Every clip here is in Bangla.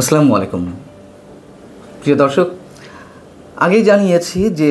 আসসালামু আলাইকুম প্রিয় দর্শক, আগেই জানিয়েছি যে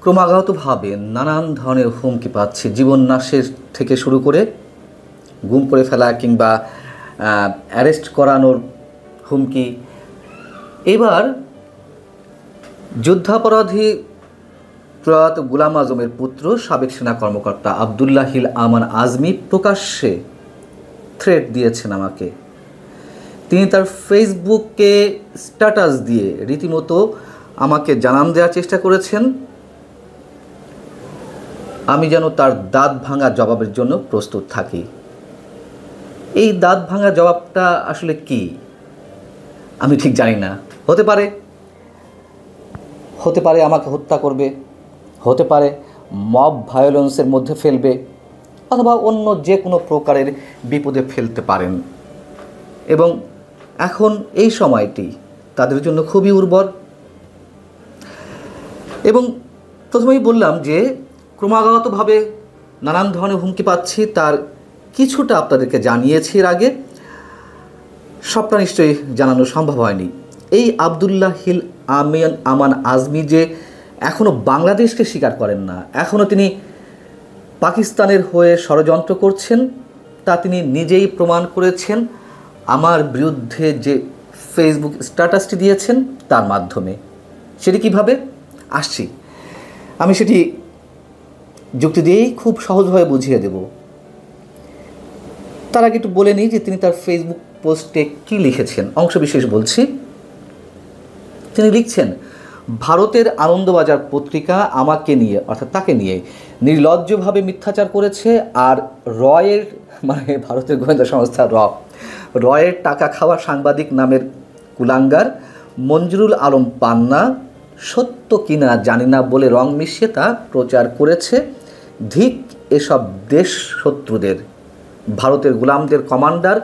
ক্রমাগতভাবে নানান ধরনের হুমকি পাচ্ছি, জীবন নাশের থেকে শুরু করে গুম করে ফেলা কিংবা অ্যারেস্ট করানোর হুমকি। এবার যুদ্ধাপরাধী প্রয়াত গোলাম আজমের পুত্র সাবেক সেনা কর্মকর্তা আবদুল্লাহিল আমান আজমি প্রকাশ্যে থ্রেট দিয়েছেন আমাকে। তিনি তার ফেসবুকে স্ট্যাটাস দিয়ে রীতিমতো আমাকে জানান দেওয়ার চেষ্টা করেছেন আমি যেন তার দাঁত ভাঙা জবাবের জন্য প্রস্তুত থাকি। এই দাঁত ভাঙা জবাবটা আসলে কি আমি ঠিক জানি না। হতে পারে আমাকে হত্যা করবে, হতে পারে মব ভায়োলেন্সের মধ্যে ফেলবে, অথবা অন্য যে কোনো প্রকারের বিপদে ফেলতে পারেন। এবং এখন এই সময়টি তাদের জন্য খুবই উর্বর। এবং প্রথমেই বললাম যে ক্রমাগতভাবে নানান ধরনের হুমকি পাচ্ছি, তার কিছুটা আপনাদেরকে জানিয়েছি এর আগে, সবটা নিশ্চয়ই জানানো সম্ভব হয়নি। এই আবদুল্লাহিল আমান আজমি যে এখনও বাংলাদেশকে স্বীকার করেন না, এখনও তিনি পাকিস্তানের হয়ে ষড়যন্ত্র করছেন, তা তিনি নিজেই প্রমাণ করেছেন আমার বিরুদ্ধে যে ফেসবুক স্ট্যাটাসটি দিয়েছেন তার মাধ্যমে। সেটি কিভাবে আসছি, আমি সেটি যুক্তি দিয়েই খুব সহজভাবে বুঝিয়ে দেব। তার আগে একটু বলে নিই যে তিনি তার ফেসবুক পোস্টে কী লিখেছেন, অংশবিশেষ বলছি। তিনি লিখছেন, ভারতের আনন্দবাজার পত্রিকা আমাকে নিয়ে অর্থাৎ তাকে নিয়ে নির্লজ্জভাবে মিথ্যাচার করেছে, আর রয়ের ভারতের গোয়েন্দা সংস্থা রয়ের টাকা খাওয়া সাংবাদিক নামের কুলাঙ্গার মঞ্জুরুল আলম পান্না সত্য কিনা জানি না বলে রং মিশিয়ে তা প্রচার করেছে। ধিক এসব দেশ শত্রুদের। ভারতের গোলামদের কমান্ডার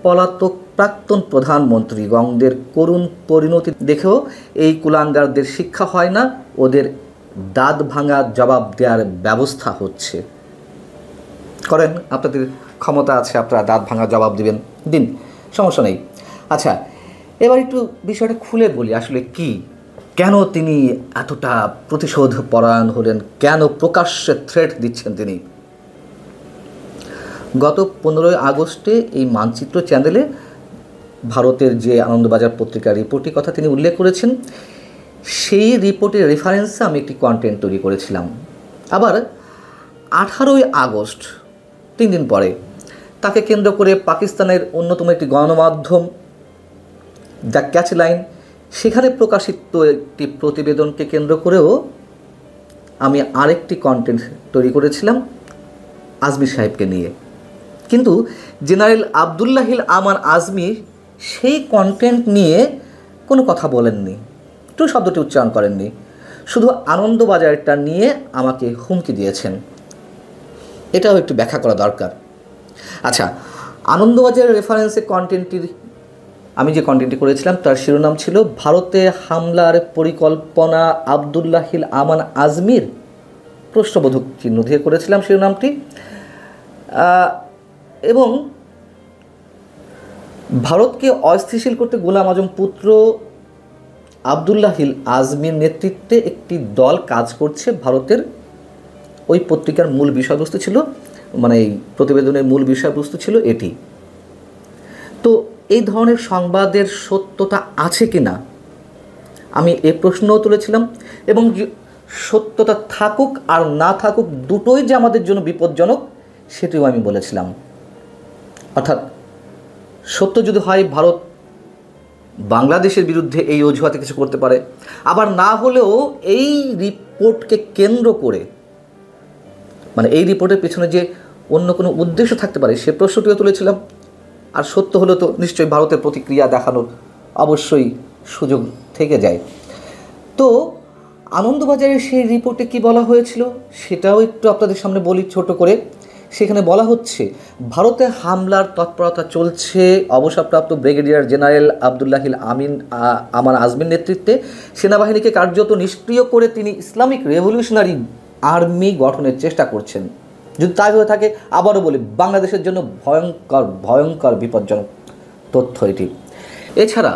পলাতক প্রাক্তন প্রধানমন্ত্রীগণদের করুণ পরিণতি দেখেও এই কুলাঙ্গারদের শিক্ষা হয় না, ওদের দাঁত ভাঙা জবাব দেওয়ার ব্যবস্থা হচ্ছে। করেন, আপনাদের ক্ষমতা আছে, আপনারা দাঁত ভাঙা জবাব দিন, সমস্যা নেই। আচ্ছা, এবার একটু বিষয়টা খুলে বলি আসলে কি, কেন তিনি এতটা প্রতিশোধ পরায়ণ হলেন, কেন প্রকাশ্যে থ্রেট দিচ্ছেন তিনি। গত 15 আগস্টে এই মানচিত্র চ্যানেলে ভারতের যে আনন্দবাজার পত্রিকার রিপোর্টের কথা তিনি উল্লেখ করেছেন, সেই রিপোর্টের রেফারেন্সে আমি একটি কন্টেন্ট তৈরি করেছিলাম। আবার 18 আগস্ট 3 দিন পরে তাকে কেন্দ্র করে পাকিস্তানের অন্যতম একটি গণমাধ্যম দ্য ক্যাচ লাইন, সেখানে প্রকাশিত একটি প্রতিবেদনকে কেন্দ্র করেও আমি আরেকটি কন্টেন্ট তৈরি করেছিলাম আজমি সাহেবকে নিয়ে। কিন্তু জেনারেল আবদুল্লাহিল আমান আজমি সেই কন্টেন্ট নিয়ে কোনো কথা বলেননি, একটু শব্দটি উচ্চারণ করেননি, শুধু আনন্দবাজারটা নিয়ে আমাকে হুমকি দিয়েছেন। এটাও একটু ব্যাখ্যা করা দরকার। আচ্ছা, আনন্দবাজারের রেফারেন্সে কন্টেন্টটির আমি যে কন্টেন্টটি করেছিলাম তার শিরোনাম ছিল ভারতে হামলার পরিকল্পনা আবদুল্লাহিল আমান আজমির, প্রশ্নবোধক চিহ্ন দিয়ে করেছিলাম শিরোনামটি। এবং ভারতকে অস্থিতিশীল করতে গোলাম আজম পুত্র আবদুল্লাহিল আজমির নেতৃত্বে একটি দল কাজ করছে, ভারতের ওই পত্রিকার মূল বিষয়বস্তু ছিল, এই প্রতিবেদনের মূল বিষয়বস্তু ছিল এটি। তো এই ধরনের সংবাদের সত্যতা আছে কি না আমি এ প্রশ্নও তুলেছিলাম, এবং সত্যতা থাকুক আর না থাকুক দুটোই যে আমাদের জন্য বিপজ্জনক সেটিও আমি বলেছিলাম। অর্থাৎ সত্য যদি হয় ভারত বাংলাদেশের বিরুদ্ধে এই অজুহাতে কিছু করতে পারে, আবার না হলেও এই রিপোর্টকে কেন্দ্র করে এই রিপোর্টের পেছনে যে অন্য কোনো উদ্দেশ্য থাকতে পারে সে প্রশ্নটিও তুলেছিলাম। আর সত্য হলে তো নিশ্চয়ই ভারতের প্রতিক্রিয়া দেখানোর অবশ্যই সুযোগ থেকে যায়। তো আনন্দবাজারের সেই রিপোর্টে কি বলা হয়েছিল সেটাও একটু আপনাদের সামনে বলি ছোট করে। সেখানে বলা হচ্ছে ভারতে হামলার তৎপরতা চলছে অবসরপ্রাপ্ত ব্রিগেডিয়ার জেনারেল আবদুল্লাহিল আমান আজমির নেতৃত্বে। সেনাবাহিনীকে কার্যত নিষ্ক্রিয় করে তিনি ইসলামিক রেভলিউশনারি আর্মি গঠনের চেষ্টা করছেন। যদি তাই হয়ে থাকে, আবারও বলি, বাংলাদেশের জন্য ভয়ঙ্কর বিপজ্জনক তথ্য এটি। এছাড়া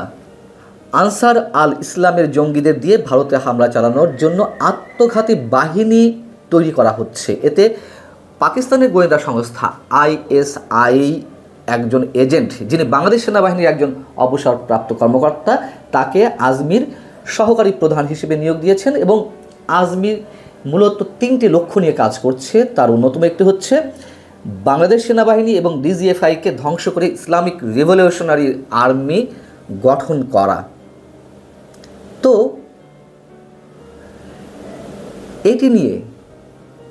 আনসার আল ইসলামের জঙ্গিদের দিয়ে ভারতে হামলা চালানোর জন্য আত্মঘাতী বাহিনী তৈরি করা হচ্ছে। এতে পাকিস্তানের গোয়েন্দা সংস্থা আইএসআই একজন এজেন্ট, যিনি বাংলাদেশ সেনাবাহিনীর একজন অবসরপ্রাপ্ত কর্মকর্তা, তাকে আজমির সহকারী প্রধান হিসেবে নিয়োগ দিয়েছেন এবং আজমির মূলত 3টি লক্ষ্য নিয়ে কাজ করছে। তার অন্যতম একটি হচ্ছে বাংলাদেশ সেনাবাহিনী এবং ডিজিএফআইকে ধ্বংস করে ইসলামিক রিভলিউশনারি আর্মি গঠন করা। তো এটি নিয়ে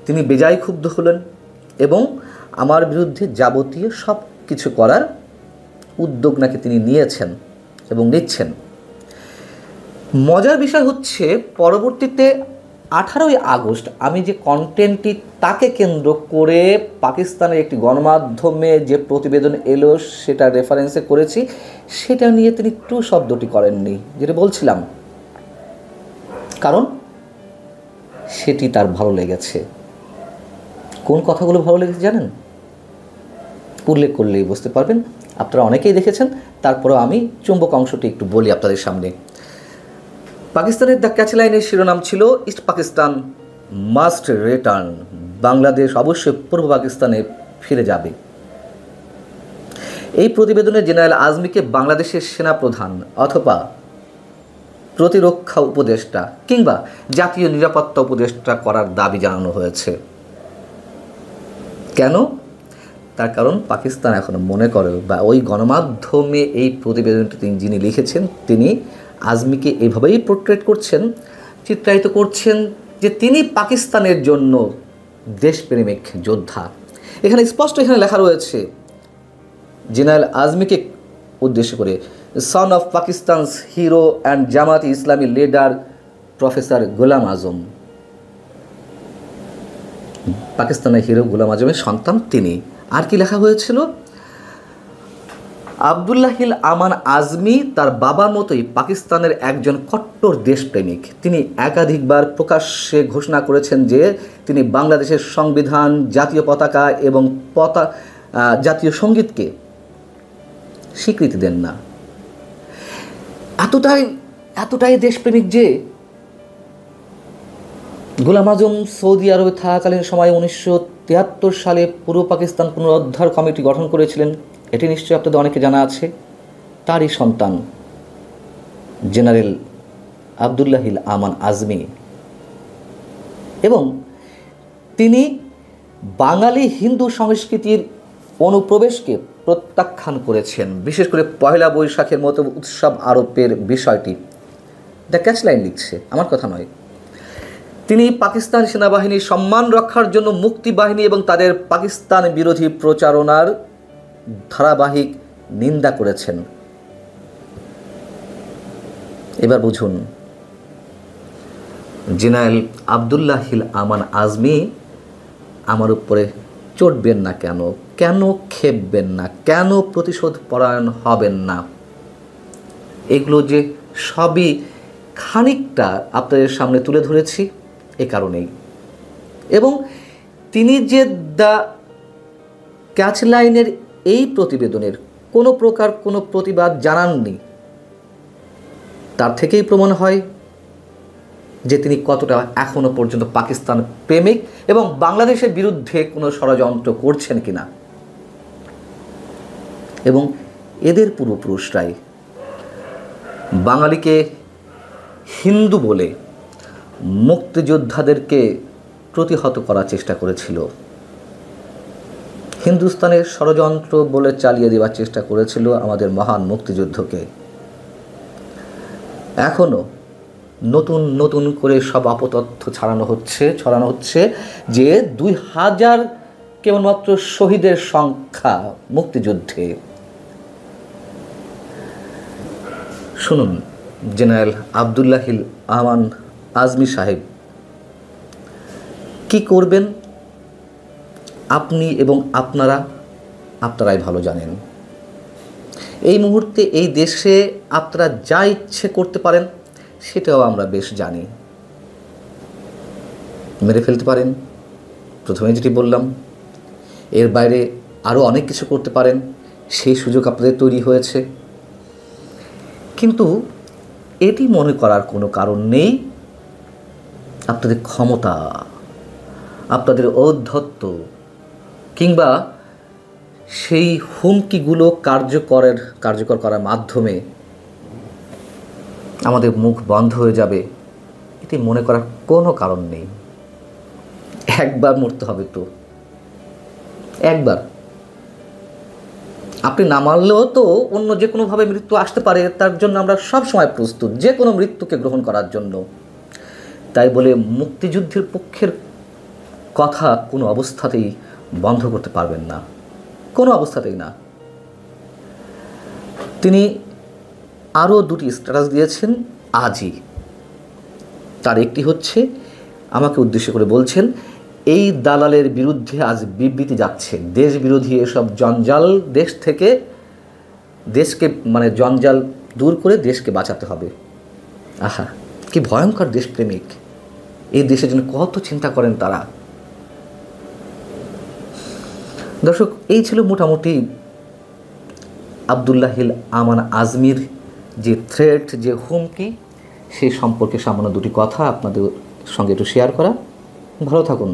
তিনি বেজায় ক্ষুব্ধ হলেন এবং আমার বিরুদ্ধে যাবতীয় সব কিছু করার উদ্যোগ নাকি তিনি নিয়েছেন এবং নিচ্ছেন। মজার বিষয় হচ্ছে, পরবর্তীতে 18ই আগস্ট আমি যে কন্টেন্টটি তাকে কেন্দ্র করে পাকিস্তানের একটি গণমাধ্যমে যে প্রতিবেদন এলো সেটা রেফারেন্সে করেছি, সেটা নিয়ে তিনি টু শব্দটি করেননি, যেটা বলছিলাম, কারণ সেটি তার ভালো লেগেছে। কোন কথাগুলো ভালো লেগেছে জানেন? উল্লেখ করলেই বুঝতে পারবেন, আপনারা অনেকেই দেখেছেন, তারপরেও আমি চুম্বক অংশটি একটু বলি আপনাদের সামনে। পাকিস্তানের দ্য ক্যাচ লাইনের শিরোনাম ছিল east Pakistan must return, Bangladesh অবশ্যই পূর্ব পাকিস্তানে ফিরে যাবে। এই প্রতিবেদনে জেনারেল আজমিকে বাংলাদেশের সেনাপ্রধান অথবা প্রতিরক্ষা উপদেষ্টা কিংবা জাতীয় নিরাপত্তা উপদেষ্টা করার দাবি জানানো হয়েছে। কেন? তার কারণ পাকিস্তান এখনো মনে করে, বা ওই গণমাধ্যমে এই প্রতিবেদনটি যিনি লিখেছেন তিনি আজমিকে এইভাবেই পোর্ট্রেট করছেন, চিত্রায়িত করছেন যে তিনি পাকিস্তানের জন্য দেশপ্রেমিক যোদ্ধা। এখানে স্পষ্ট লেখা রয়েছে জেনারেল আজমিকে উদ্দেশ্য করে, son of Pakistan's hero and Jamaat Islami leader professor Golam Azam. পাকিস্তানের হিরো গোলাম আজমের সন্তান তিনি। আর কি লেখা হয়েছিল? আবদুল্লাহ হিল আমান আজমি তার বাবার মতোই পাকিস্তানের একজন কট্টর দেশপ্রেমিক। তিনি একাধিকবার প্রকাশ্যে ঘোষণা করেছেন যে তিনি বাংলাদেশের সংবিধান, জাতীয় পতাকা এবং জাতীয় সঙ্গীতকে স্বীকৃতি দেন না। এতটাই দেশপ্রেমিক যে গোলাম আজম সৌদি আরবে থাকাকালীন সময়ে 1973 সালে পূর্ব পাকিস্তান পুনরুদ্ধার কমিটি গঠন করেছিলেন। এটি নিশ্চয়ই আপনাদের অনেকে জানা আছে। তারই সন্তান জেনারেল আবদুল্লাহ হিল আমান আজমি, এবং তিনি বাঙালি হিন্দু সংস্কৃতির অনুপ্রবেশকে প্রত্যাখ্যান করেছেন, বিশেষ করে পয়লা বৈশাখের মতো উৎসব আরোপের বিষয়টি। দ্য ক্যাচ লাইন লিখছে, আমার কথা নয়। তিনি পাকিস্তান সেনাবাহিনীর সম্মান রক্ষার জন্য মুক্তি বাহিনী এবং তাদের পাকিস্তান বিরোধী প্রচারণার ধারাবাহিক নিন্দা করেছেন। এবার বুঝুন, জেনারেল আবদুল্লাহ হিল আমান আজমি আমার উপরে চটবেন না কেন? কেন খেপবেন না? কেন প্রতিশোধ পরায়ণ হবেন না? এগুলো যে সবই খানিকটা আপনাদের সামনে তুলে ধরেছি এ কারণেই। এবং তিনি যে দ্য ক্যাচ লাইনের এই প্রতিবেদনের কোনো প্রকার কোনো প্রতিবাদ জানাননি, তার থেকেই প্রমাণ হয় যে তিনি কতটা এখনো পর্যন্ত পাকিস্তান প্রেমিক এবং বাংলাদেশের বিরুদ্ধে কোনো ষড়যন্ত্র করছেন কিনা। এবং এদের পূর্বপুরুষরাই বাঙালিকে হিন্দু বলে মুক্তিযোদ্ধাদেরকে প্রতিহত করার চেষ্টা করেছিল, হিন্দুস্তানের ষড়যন্ত্র বলে চালিয়ে দেওয়ার চেষ্টা করেছিল আমাদের মহান মুক্তিযুদ্ধকে। এখনও নতুন নতুন করে সব অপতথ্য ছড়ানো হচ্ছে যে 2000 কেবলমাত্র শহীদের সংখ্যা মুক্তিযুদ্ধে। শুনুন, জেনারেল আবদুল্লাহ হিল আমান আজমি সাহেব কি করবেন আপনি এবং আপনারাই ভালো জানেন। এই মুহূর্তে এই দেশে আপনারা যা ইচ্ছে করতে পারেন সেটাও আমরা বেশ জানি। মেরে ফেলতে পারেন, প্রথমে যেটি বললাম, এর বাইরে আরও অনেক কিছু করতে পারেন, সেই সুযোগ আপনাদের তৈরি হয়েছে। কিন্তু এটি মনে করার কোনো কারণ নেই আপনাদের ক্ষমতা, আপনাদের ঔদ্ধত্য কিংবা সেই হুমকিগুলো কার্যকর করার মাধ্যমে আমাদের মুখ বন্ধ হয়ে যাবে, এটি মনে করার কোনো কারণ নেই। একবার মরতে হবে তো, একবার। আপনি না মারলেও তো অন্য যে কোনোভাবে মৃত্যু আসতে পারে, তার জন্য আমরা সব সময় প্রস্তুত, যে কোনো মৃত্যুকে গ্রহণ করার জন্য। তাই বলে মুক্তিযুদ্ধের পক্ষের কথা কোনো অবস্থাতেই বন্ধ করতে পারবেন না, কোনো অবস্থাতেই না। তিনি আরও দুটি স্ট্যাটাস দিয়েছেন আজই। তার একটি হচ্ছে, আমাকে উদ্দেশ্য করে বলছেন, এই দালালের বিরুদ্ধে আজ বিবৃতি যাচ্ছে, দেশ বিরোধী এসব জঞ্জাল দেশ থেকে দেশকে জঞ্জাল দূর করে দেশকে বাঁচাতে হবে। আহা, কি ভয়ঙ্কর দেশপ্রেমিক! এই দেশের জন্য কত চিন্তা করেন তারা। দর্শক, এই ছিল মোটামুটি আব্দুল্লাহ হিল আমান আজমির যে থ্রেট, যে হুমকি, সেই সম্পর্কে সামান্য দুটি কথা আপনাদের সঙ্গে একটু শেয়ার করা। ভালো থাকুন।